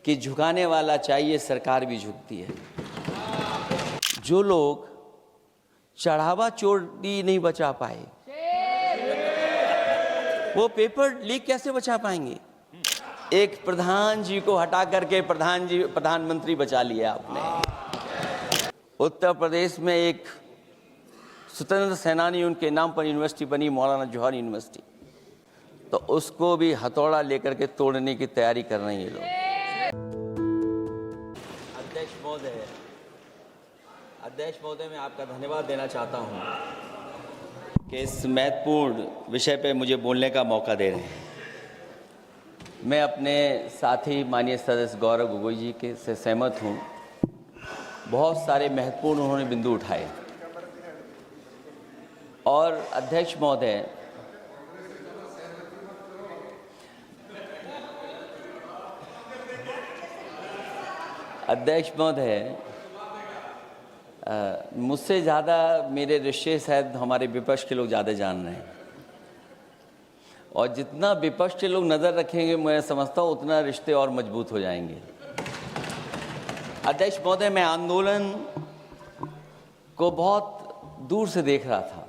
कि झुकाने वाला चाहिए, सरकार भी झुकती है। जो लोग चढ़ावा चोरी नहीं बचा पाए, वो पेपर लीक कैसे बचा पाएंगे? एक प्रधान जी को हटा करके प्रधानमंत्री बचा लिया आपने। उत्तर प्रदेश में एक स्वतंत्र सेनानी, उनके नाम पर यूनिवर्सिटी बनी, मौलाना जौहर यूनिवर्सिटी, तो उसको भी हथौड़ा लेकर के तोड़ने की तैयारी कर रहे हैं ये लोग। अध्यक्ष महोदय, मैं आपका धन्यवाद देना चाहता हूं कि इस महत्वपूर्ण विषय पे मुझे बोलने का मौका दे रहे हैं। मैं अपने साथी माननीय सदस्य गौरव गोगोई जी के से सहमत हूं। बहुत सारे महत्वपूर्ण उन्होंने बिंदु उठाए। और अध्यक्ष महोदय, मुझसे ज़्यादा मेरे रिश्ते शायद हमारे विपक्ष के लोग ज़्यादा जान रहे हैं, और जितना विपक्ष के लोग नज़र रखेंगे, मैं समझता हूँ उतना रिश्ते और मजबूत हो जाएंगे। अध्यक्ष महोदय, मैं आंदोलन को बहुत दूर से देख रहा था,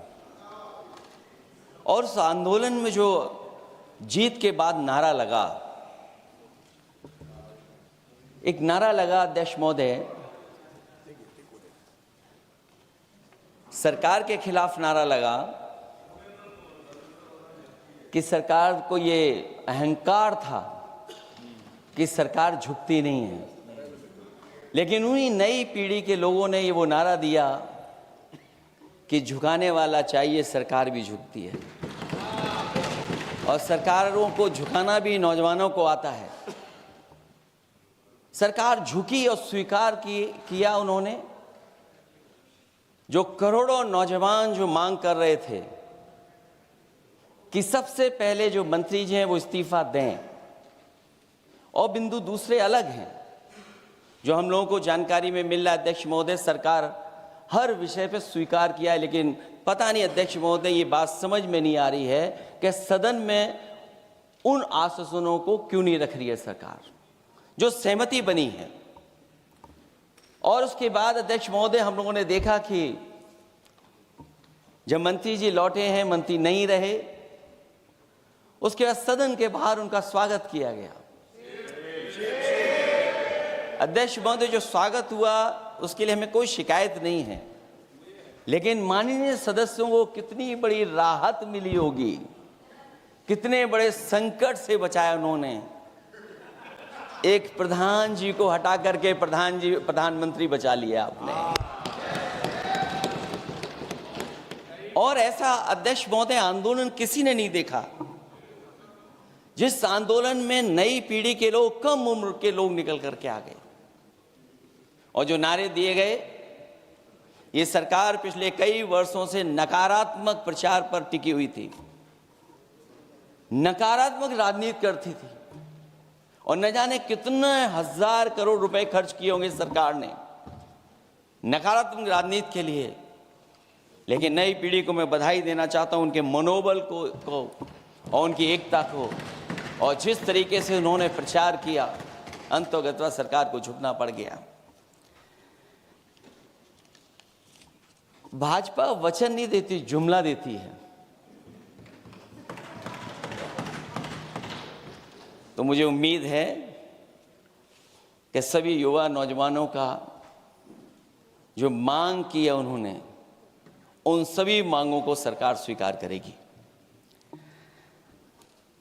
और उस आंदोलन में जो जीत के बाद नारा लगा, एक नारा लगा अध्यक्ष महोदय, सरकार के खिलाफ नारा लगा कि सरकार को ये अहंकार था कि सरकार झुकती नहीं है। लेकिन उन्हीं नई पीढ़ी के लोगों ने ये वो नारा दिया कि झुकाने वाला चाहिए, सरकार भी झुकती है। और सरकारों को झुकाना भी नौजवानों को आता है। सरकार झुकी और स्वीकार किया उन्होंने। जो करोड़ों नौजवान जो मांग कर रहे थे कि सबसे पहले जो मंत्री जी हैं वो इस्तीफा दें, और बिंदु दूसरे अलग हैं जो हम लोगों को जानकारी में मिल रहा है। अध्यक्ष महोदय, सरकार हर विषय पे स्वीकार किया है, लेकिन पता नहीं अध्यक्ष महोदय, ये बात समझ में नहीं आ रही है कि सदन में उन आश्वासनों को क्यों नहीं रख रही है सरकार, जो सहमति बनी है। और उसके बाद अध्यक्ष महोदय, हम लोगों ने देखा कि जब मंत्री जी लौटे हैं, मंत्री नहीं रहे, उसके बाद सदन के बाहर उनका स्वागत किया गया। अध्यक्ष महोदय, जो स्वागत हुआ उसके लिए हमें कोई शिकायत नहीं है, लेकिन माननीय सदस्यों को कितनी बड़ी राहत मिली होगी, कितने बड़े संकट से बचाया उन्होंने। एक प्रधान जी को हटा करके प्रधानमंत्री बचा लिया आपने। और ऐसा अध्यक्ष महोदय आंदोलन किसी ने नहीं देखा, जिस आंदोलन में नई पीढ़ी के लोग, कम उम्र के लोग निकल करके आ गए, और जो नारे दिए गए। ये सरकार पिछले कई वर्षों से नकारात्मक प्रचार पर टिकी हुई थी, नकारात्मक राजनीति करती थी, और न जाने कितने हजार करोड़ रुपए खर्च किए होंगे सरकार ने नकारात्मक राजनीति के लिए। लेकिन नई पीढ़ी को मैं बधाई देना चाहता हूं, उनके मनोबल को और उनकी एकता को, और जिस तरीके से उन्होंने प्रचार किया, अंततः सरकार को झुकना पड़ गया। भाजपा वचन नहीं देती, जुमला देती है। तो मुझे उम्मीद है कि सभी युवा नौजवानों का जो मांग की है उन्होंने, उन सभी मांगों को सरकार स्वीकार करेगी।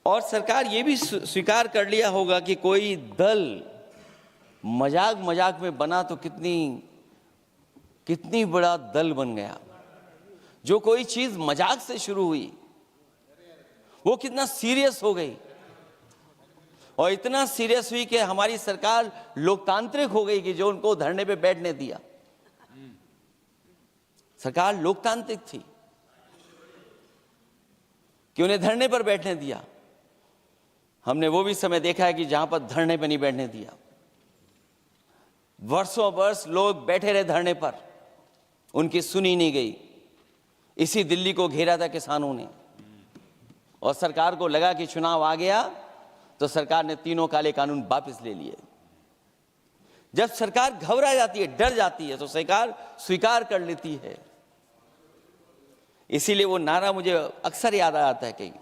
और सरकार ये भी स्वीकार कर लिया होगा कि कोई दल मजाक में बना तो कितनी बड़ा दल बन गया। जो कोई चीज मजाक से शुरू हुई वो कितना सीरियस हो गई, और इतना सीरियस हुई कि हमारी सरकार लोकतांत्रिक हो गई कि जो उनको धरने पे बैठने दिया। सरकार लोकतांत्रिक थी कि उन्हें धरने पर बैठने दिया। हमने वो भी समय देखा है कि जहां पर धरने पर नहीं बैठने दिया, वर्षों वर्ष लोग बैठे रहे धरने पर, उनकी सुनी नहीं गई। इसी दिल्ली को घेरा था किसानों ने, और सरकार को लगा कि चुनाव आ गया तो सरकार ने तीनों काले कानून वापस ले लिए। जब सरकार घबरा जाती है, डर जाती है, तो सरकार स्वीकार कर लेती है। इसीलिए वो नारा मुझे अक्सर याद आता है कहीं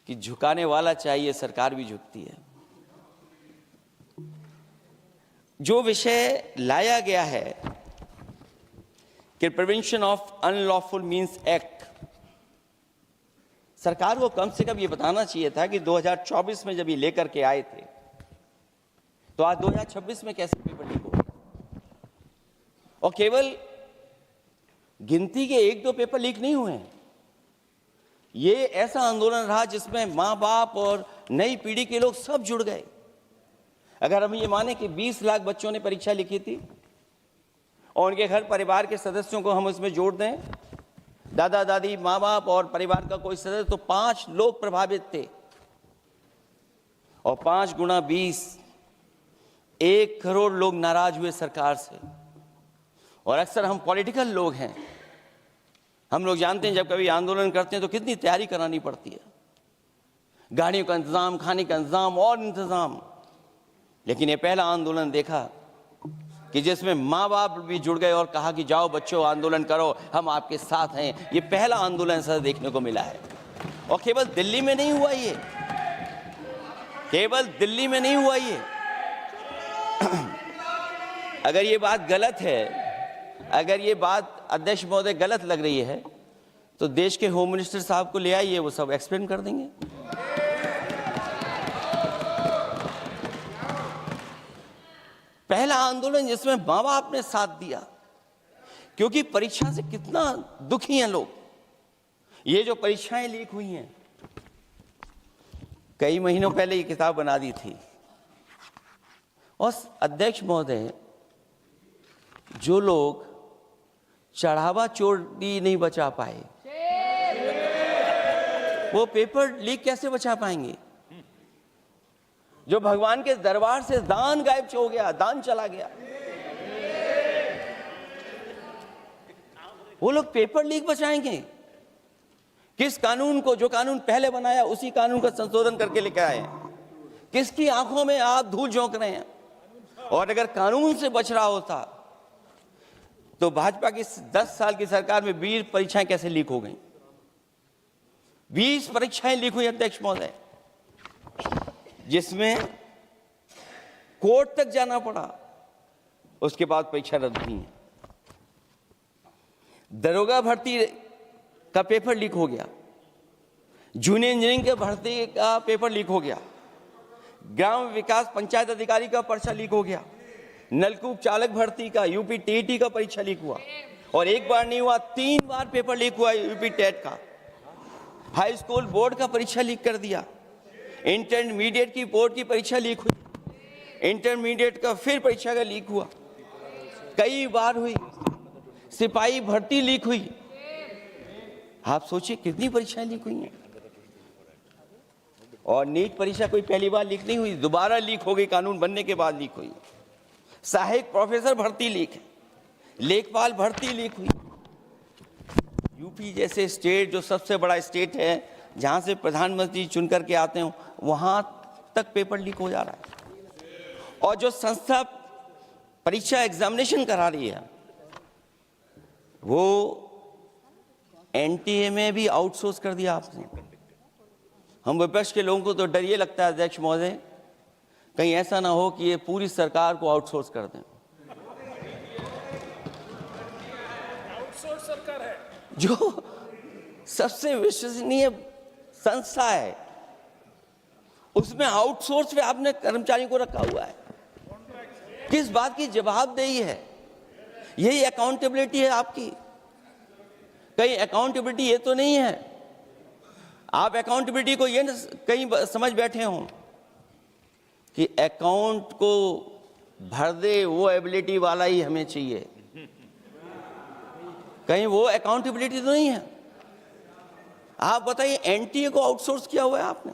कि झुकाने वाला चाहिए, सरकार भी झुकती है। जो विषय लाया गया है कि prevention of unlawful means act, सरकार को कम से कम ये बताना चाहिए था कि 2024 में जब ये लेकर के आए थे तो आज 2026 में कैसे पेपर लीक हो गया। और केवल गिनती के 1-2 पेपर लीक नहीं हुए हैं, ये ऐसा आंदोलन रहा जिसमें मां बाप और नई पीढ़ी के लोग सब जुड़ गए। अगर हम ये माने कि 20 लाख बच्चों ने परीक्षा लिखी थी और उनके घर परिवार के सदस्यों को हम इसमें जोड़ दें, दादा दादी, माँ बाप और परिवार का कोई सदस्य, तो 5 लोग प्रभावित थे। और 5 गुणा 20, 1 करोड़ लोग नाराज हुए सरकार से। और अक्सर हम पॉलिटिकल लोग हैं, हम लोग जानते हैं जब कभी आंदोलन करते हैं तो कितनी तैयारी करानी पड़ती है, गाड़ियों का इंतजाम, खाने का इंतजाम और इंतजाम। लेकिन ये पहला आंदोलन देखा कि जिसमें माँ बाप भी जुड़ गए और कहा कि जाओ बच्चों आंदोलन करो, हम आपके साथ हैं। ये पहला आंदोलन ऐसा देखने को मिला है। और केवल दिल्ली में नहीं हुआ ये, केवल दिल्ली में नहीं हुआ ये। अगर ये बात गलत है, अगर ये बात अध्यक्ष महोदय गलत लग रही है तो देश के होम मिनिस्टर साहब को ले आइए, वो सब एक्सप्लेन कर देंगे। पहला आंदोलन जिसमें माँ बाप ने साथ दिया, क्योंकि परीक्षा से कितना दुखी हैं लोग। ये जो परीक्षाएं लीक हुई हैं, कई महीनों पहले ये किताब बना दी थी। और अध्यक्ष महोदय, जो लोग चढ़ावा चोरी नहीं बचा पाए, वो पेपर लीक कैसे बचा पाएंगे? जो भगवान के दरबार से दान गायब हो गया, दान चला गया, वो लोग पेपर लीक बचाएंगे? किस कानून को, जो कानून पहले बनाया उसी कानून का संशोधन करके लेकर आए? किसकी आंखों में आप धूल झोंक रहे हैं? और अगर कानून से बच रहा होता तो भाजपा की 10 साल की सरकार में 20 परीक्षाएं कैसे लीक हो गई? 20 परीक्षाएं लीक हुई अध्यक्ष महोदय, जिसमें कोर्ट तक जाना पड़ा, उसके बाद परीक्षा रद्द हुई है। दरोगा भर्ती का पेपर लीक हो गया, जूनियर इंजीनियरिंग के भर्ती का पेपर लीक हो गया, ग्राम विकास पंचायत अधिकारी का पर्चा लीक हो गया, नलकूप चालक भर्ती का, यूपी टीईटी का परीक्षा लीक हुआ। और एक बार नहीं हुआ, 3 बार पेपर लीक हुआ यूपी टेट का। हाई स्कूल बोर्ड का परीक्षा लीक कर दिया, इंटरमीडिएट की बोर्ड की परीक्षा लीक हुई, इंटरमीडिएट का फिर परीक्षा का लीक हुआ, कई बार हुई। सिपाही भर्ती लीक हुई। आप सोचिए कितनी परीक्षाएं लीक हुई हैं। और नीट परीक्षा कोई पहली बार लीक नहीं हुई, दोबारा लीक हो गई, कानून बनने के बाद लीक हुई। सहायक प्रोफेसर भर्ती लीक है, लेखपाल भर्ती लीक हुई। यूपी जैसे स्टेट, जो सबसे बड़ा स्टेट है, जहां से प्रधानमंत्री चुन करके आते हैं, वहां तक पेपर लीक हो जा रहा है। और जो संस्था परीक्षा एग्जामिनेशन करा रही है, वो एनटीए में भी आउटसोर्स कर दिया आपने। हम विपक्ष के लोगों को तो डर ये लगता है अध्यक्ष महोदय, कहीं ऐसा ना हो कि ये पूरी सरकार को आउटसोर्स कर दें। आउटसोर्स सरकार है, जो सबसे विश्वसनीय संस्था है, उसमें आउटसोर्स पे आपने कर्मचारियों को रखा हुआ है। किस बात की जवाबदेही है? यही अकाउंटेबिलिटी है आपकी? कहीं अकाउंटेबिलिटी ये तो नहीं है, आप अकाउंटेबिलिटी को ये न कहीं समझ बैठे हों कि अकाउंट को भर दे वो एबिलिटी वाला ही हमें चाहिए। कहीं वो अकाउंटेबिलिटी तो नहीं है। आप बताइए, एनटीए को आउटसोर्स किया हुआ है आपने।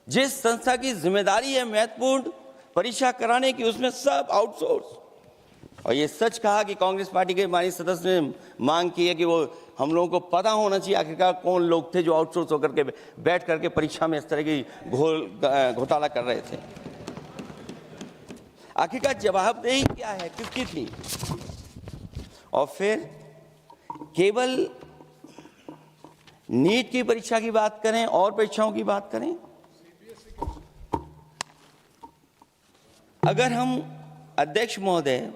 जिस संस्था की जिम्मेदारी है महत्वपूर्ण परीक्षा कराने की, उसमें सब आउटसोर्स। और ये सच कहा कि कांग्रेस पार्टी के माननीय सदस्य ने मांग की है कि वो हम लोगों को पता होना चाहिए आखिरकार कौन लोग थे जो आउटसोर्स होकर के बैठ करके परीक्षा में इस तरह की घोटाला कर रहे थे। आखिरकार जवाबदेही क्या है, किसकी थी? और फिर केवल नीट की परीक्षा की बात करें और परीक्षाओं की बात करें, अगर हम अध्यक्ष महोदय,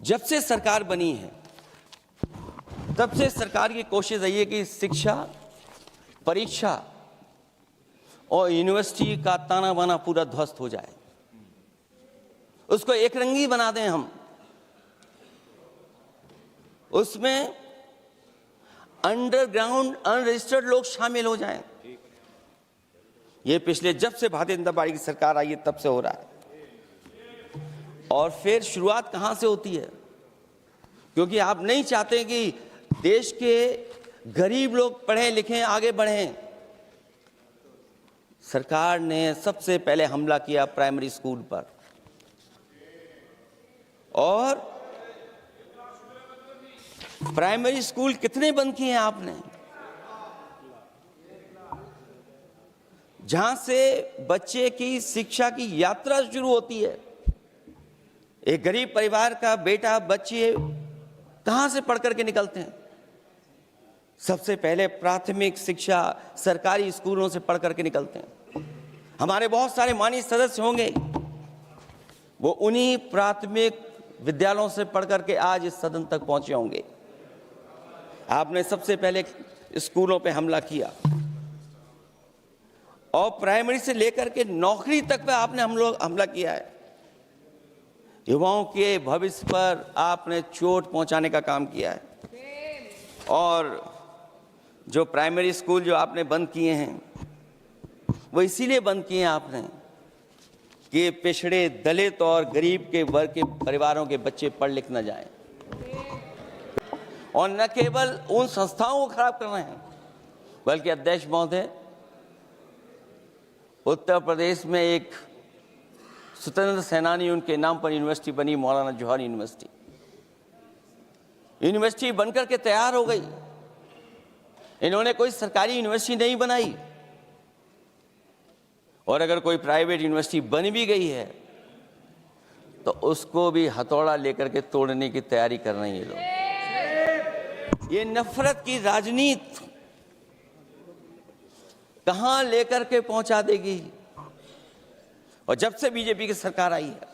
जब से सरकार बनी है तब से सरकार की कोशिश रही है कि शिक्षा, परीक्षा और यूनिवर्सिटी का ताना बाना पूरा ध्वस्त हो जाए, उसको एक रंगी बना दें हम, उसमें अंडरग्राउंड अनरजिस्टर्ड लोग शामिल हो जाएं। ये पिछले जब से भारतीय जनता पार्टी की सरकार आई है तब से हो रहा है। और फिर शुरुआत कहां से होती है? क्योंकि आप नहीं चाहते कि देश के गरीब लोग पढ़ें लिखें आगे बढ़ें। सरकार ने सबसे पहले हमला किया प्राइमरी स्कूल पर, और प्राइमरी स्कूल कितने बंद किए हैं आपने? जहां से बच्चे की शिक्षा की यात्रा शुरू होती है। एक गरीब परिवार का बेटा, बच्चे कहां से पढ़ करके निकलते हैं? सबसे पहले प्राथमिक शिक्षा सरकारी स्कूलों से पढ़ करके निकलते हैं। हमारे बहुत सारे माननीय सदस्य होंगे, वो उन्हीं प्राथमिक विद्यालयों से पढ़ करके आज इस सदन तक पहुंचे होंगे। आपने सबसे पहले स्कूलों पे हमला किया, और प्राइमरी से लेकर के नौकरी तक पे आपने हमला किया है। युवाओं के भविष्य पर आपने चोट पहुंचाने का काम किया है। और जो प्राइमरी स्कूल जो आपने बंद किए हैं, वो इसीलिए बंद किए हैं आपने कि पिछड़े, दलित और गरीब के वर्ग के परिवारों के बच्चे पढ़ लिख न जाएं। और न केवल उन संस्थाओं को खराब कर रहे हैं, बल्कि अध्यक्ष महोदय, उत्तर प्रदेश में एक स्वतंत्र सेनानी, उनके नाम पर यूनिवर्सिटी बनी, मौलाना जौहर यूनिवर्सिटी। यूनिवर्सिटी बनकर के तैयार हो गई। इन्होंने कोई सरकारी यूनिवर्सिटी नहीं बनाई, और अगर कोई प्राइवेट यूनिवर्सिटी बन भी गई है तो उसको भी हथौड़ा लेकर के तोड़ने की तैयारी कर रहे हैं ये लोग। ये नफरत की राजनीति कहां लेकर के पहुंचा देगी? और जब से बीजेपी की सरकार आई है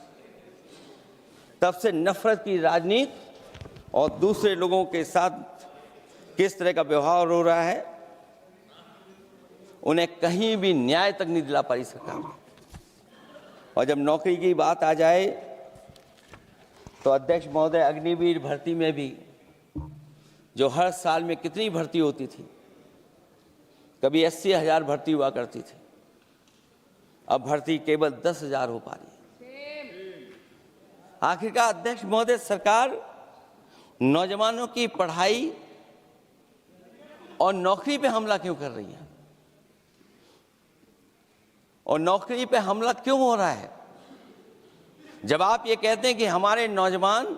तब से नफरत की राजनीति और दूसरे लोगों के साथ किस तरह का व्यवहार हो रहा है, उन्हें कहीं भी न्याय तक नहीं दिला पाई सरकार। और जब नौकरी की बात आ जाए तो अध्यक्ष महोदय, अग्निवीर भर्ती में भी जो हर साल में कितनी भर्ती होती थी, कभी 80,000 भर्ती हुआ करती थी, अब भर्ती केवल 10,000 हो पा रही है। आखिरकार अध्यक्ष महोदय, सरकार नौजवानों की पढ़ाई और नौकरी पे हमला क्यों कर रही है? और नौकरी पे हमला क्यों हो रहा है? जब आप ये कहते हैं कि हमारे नौजवान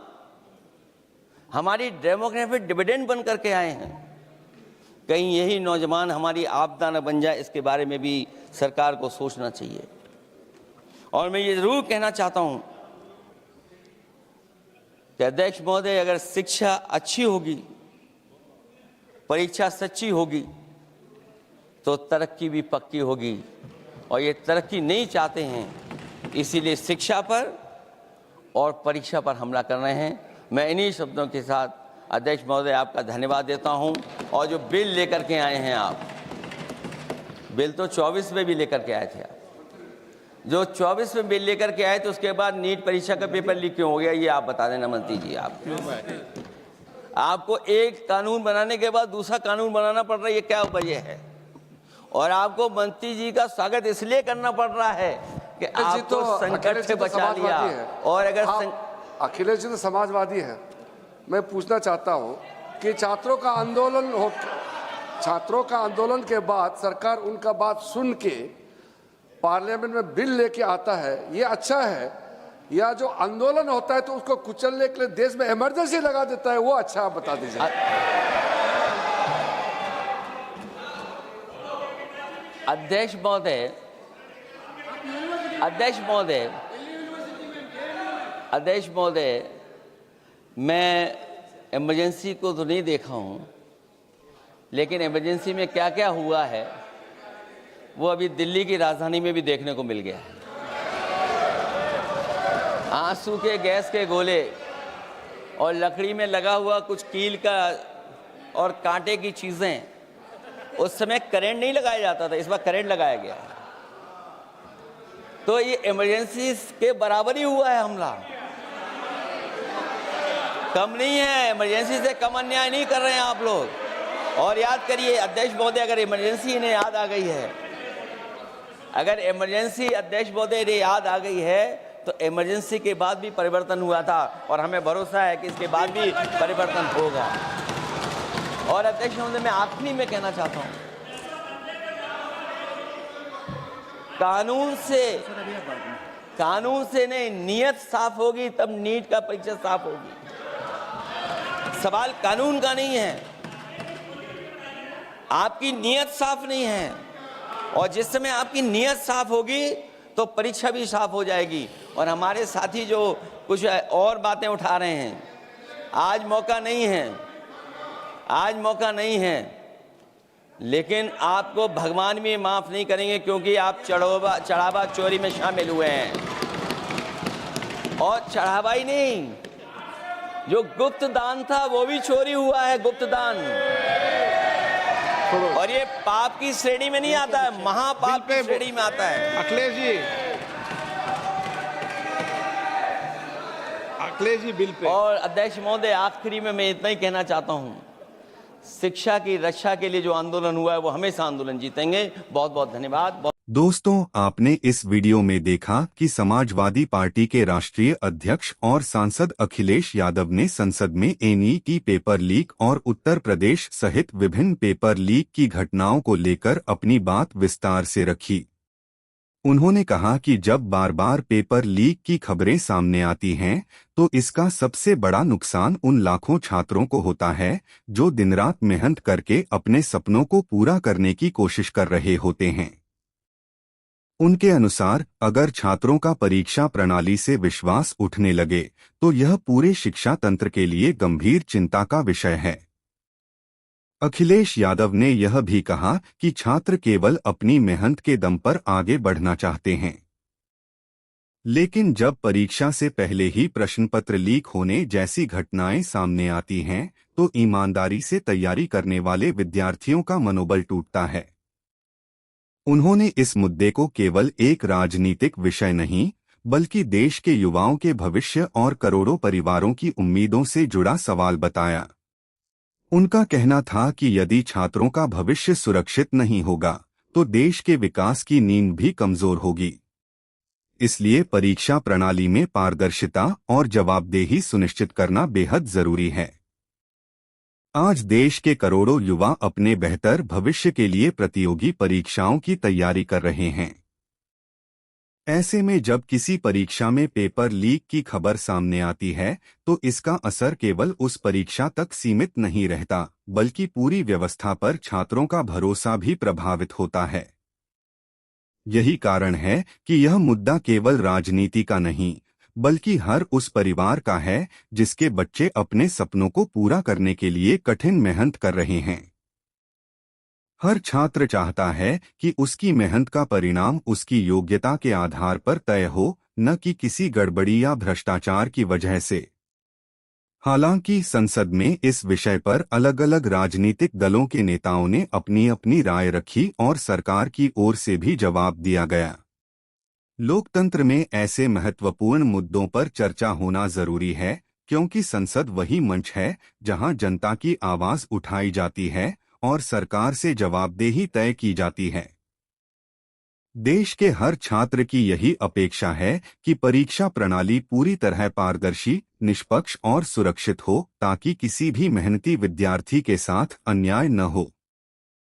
हमारी डेमोग्राफिक डिविडेंड बन करके आए हैं, कहीं यही नौजवान हमारी आपदा न बन जाए, इसके बारे में भी सरकार को सोचना चाहिए। और मैं ये जरूर कहना चाहता हूं कि अध्यक्ष महोदय, अगर शिक्षा अच्छी होगी, परीक्षा सच्ची होगी, तो तरक्की भी पक्की होगी। और ये तरक्की नहीं चाहते हैं, इसीलिए शिक्षा पर और परीक्षा पर हमला कर रहे हैं। मैं इन्हीं शब्दों के साथ अध्यक्ष महोदय आपका धन्यवाद देता हूं। और जो बिल लेकर के आए हैं आप, बिल तो 24 में भी लेकर के आए थे आप, जो 24 में बिल लेकर के आए थे, उसके बाद नीट परीक्षा का पेपर लीक क्यों हो गया, ये आप बता देना मंत्री जी। आपको एक कानून बनाने के बाद दूसरा कानून बनाना पड़ रहा है, ये क्या वजह है? और आपको मंत्री जी का स्वागत इसलिए करना पड़ रहा है कि आपको संकट से बचा लिया। और अगर अखिलेश जी तो समाजवादी है। मैं पूछना चाहता हूं कि छात्रों का आंदोलन के बाद सरकार उनका बात सुन के पार्लियामेंट में बिल लेके आता है, ये अच्छा है? या जो आंदोलन होता है तो उसको कुचलने के लिए देश में इमरजेंसी लगा देता है, वो अच्छा? आप बता दीजिए। अध्यक्ष महोदय, अध्यक्ष महोदय, मैं इमरजेंसी को तो नहीं देखा हूँ, लेकिन इमरजेंसी में क्या क्या हुआ है वो अभी दिल्ली की राजधानी में भी देखने को मिल गया है। आंसू के गैस के गोले और लकड़ी में लगा हुआ कुछ कील का और कांटे की चीज़ें, उस समय करंट नहीं लगाया जाता था, इस बार करंट लगाया गया है। तो ये इमरजेंसी के बराबर ही हुआ है हमला, कम नहीं है। इमरजेंसी से कम अन्याय नहीं कर रहे हैं आप लोग। और याद करिए अध्यक्ष महोदय, अगर इमरजेंसी इन्हें याद आ गई है, अगर इमरजेंसी अध्यक्ष महोदय इन्हें याद आ गई है, तो इमरजेंसी के बाद भी परिवर्तन हुआ था और हमें भरोसा है कि इसके बाद भी परिवर्तन होगा। और अध्यक्ष महोदय, मैं आखिरी में कहना चाहता हूं, कानून से नहीं, नियत साफ होगी तब नीट का परीक्षा साफ होगी। सवाल कानून का नहीं है, आपकी नियत साफ नहीं है, और जिस समय आपकी नियत साफ होगी तो परीक्षा भी साफ हो जाएगी। और हमारे साथी जो कुछ और बातें उठा रहे हैं, आज मौका नहीं है, लेकिन आपको भगवान भी माफ नहीं करेंगे, क्योंकि आप चढ़ावा चोरी में शामिल हुए हैं। और चढ़ावा ही नहीं, जो गुप्त दान था वो भी चोरी हुआ है, गुप्त दान। और ये पाप की श्रेणी में नहीं आता है, महापाप की श्रेणी में आता है। Akhilesh ji bill pay. और अध्यक्ष महोदय, आखिरी में मैं इतना ही कहना चाहता हूं, शिक्षा की रक्षा के लिए जो आंदोलन हुआ है वो हमेशा आंदोलन जीतेंगे। बहुत बहुत धन्यवाद। दोस्तों, आपने इस वीडियो में देखा कि समाजवादी पार्टी के राष्ट्रीय अध्यक्ष और सांसद अखिलेश यादव ने संसद में एनईटी पेपर लीक और उत्तर प्रदेश सहित विभिन्न पेपर लीक की घटनाओं को लेकर अपनी बात विस्तार से रखी। उन्होंने कहा कि जब बार बार पेपर लीक की खबरें सामने आती हैं, तो इसका सबसे बड़ा नुकसान उन लाखों छात्रों को होता है जो दिन रात मेहनत करके अपने सपनों को पूरा करने की कोशिश कर रहे होते हैं। उनके अनुसार अगर छात्रों का परीक्षा प्रणाली से विश्वास उठने लगे तो यह पूरे शिक्षा तंत्र के लिए गंभीर चिंता का विषय है। अखिलेश यादव ने यह भी कहा कि छात्र केवल अपनी मेहनत के दम पर आगे बढ़ना चाहते हैं, लेकिन जब परीक्षा से पहले ही प्रश्न पत्र लीक होने जैसी घटनाएं सामने आती हैं, तो ईमानदारी से तैयारी करने वाले विद्यार्थियों का मनोबल टूटता है। उन्होंने इस मुद्दे को केवल एक राजनीतिक विषय नहीं, बल्कि देश के युवाओं के भविष्य और करोड़ों परिवारों की उम्मीदों से जुड़ा सवाल बताया। उनका कहना था कि यदि छात्रों का भविष्य सुरक्षित नहीं होगा तो देश के विकास की नींव भी कमजोर होगी। इसलिए परीक्षा प्रणाली में पारदर्शिता और जवाबदेही सुनिश्चित करना बेहद जरूरी है। आज देश के करोड़ों युवा अपने बेहतर भविष्य के लिए प्रतियोगी परीक्षाओं की तैयारी कर रहे हैं। ऐसे में जब किसी परीक्षा में पेपर लीक की खबर सामने आती है, तो इसका असर केवल उस परीक्षा तक सीमित नहीं रहता, बल्कि पूरी व्यवस्था पर छात्रों का भरोसा भी प्रभावित होता है। यही कारण है कि यह मुद्दा केवल राजनीति का नहीं, बल्कि हर उस परिवार का है जिसके बच्चे अपने सपनों को पूरा करने के लिए कठिन मेहनत कर रहे हैं। हर छात्र चाहता है कि उसकी मेहनत का परिणाम उसकी योग्यता के आधार पर तय हो, न कि किसी गड़बड़ी या भ्रष्टाचार की वजह से। हालांकि संसद में इस विषय पर अलग अलग राजनीतिक दलों के नेताओं ने अपनी अपनी राय रखी और सरकार की ओर से भी जवाब दिया गया। लोकतंत्र में ऐसे महत्वपूर्ण मुद्दों पर चर्चा होना जरूरी है, क्योंकि संसद वही मंच है जहां जनता की आवाज उठाई जाती है और सरकार से जवाबदेही तय की जाती है। देश के हर छात्र की यही अपेक्षा है कि परीक्षा प्रणाली पूरी तरह पारदर्शी, निष्पक्ष और सुरक्षित हो, ताकि किसी भी मेहनती विद्यार्थी के साथ अन्याय न हो।